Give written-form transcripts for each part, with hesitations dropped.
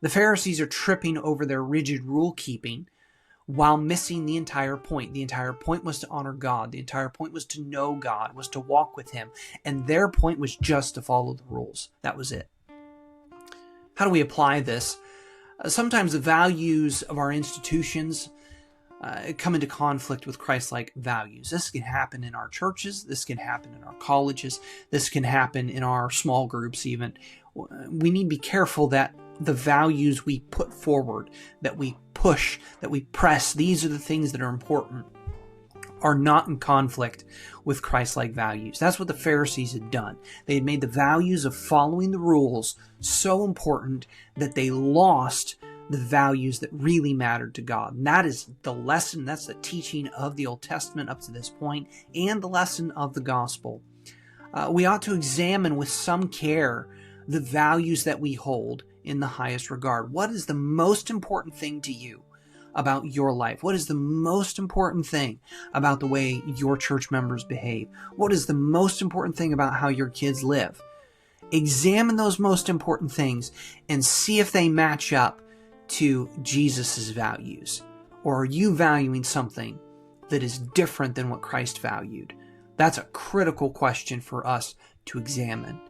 The Pharisees are tripping over their rigid rule keeping while missing the entire point. The entire point was to honor God. The entire point was to know God, was to walk with Him. And their point was just to follow the rules. That was it. How do we apply this? Sometimes the values of our institutions come into conflict with Christ-like values. This can happen in our churches. This can happen in our colleges. This can happen in our small groups even. We need to be careful that the values we put forward, that we push, that we press, these are the things that are important, are not in conflict with Christ-like values. That's what the Pharisees had done. They had made the values of following the rules so important that they lost the values that really mattered to God. And that is the lesson, that's the teaching of the Old Testament up to this point, and the lesson of the gospel. We ought to examine with some care the values that we hold in the highest regard. What is the most important thing to you about your life? What is the most important thing about the way your church members behave? What is the most important thing about how your kids live? Examine those most important things and see if they match up to Jesus's values. Or are you valuing something that is different than what Christ valued? That's a critical question for us to examine.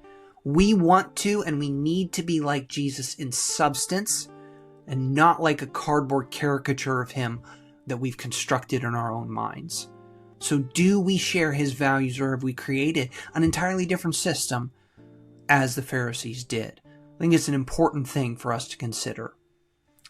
We want to and we need to be like Jesus in substance and not like a cardboard caricature of Him that we've constructed in our own minds. So do we share His values, or have we created an entirely different system as the Pharisees did? I think it's an important thing for us to consider.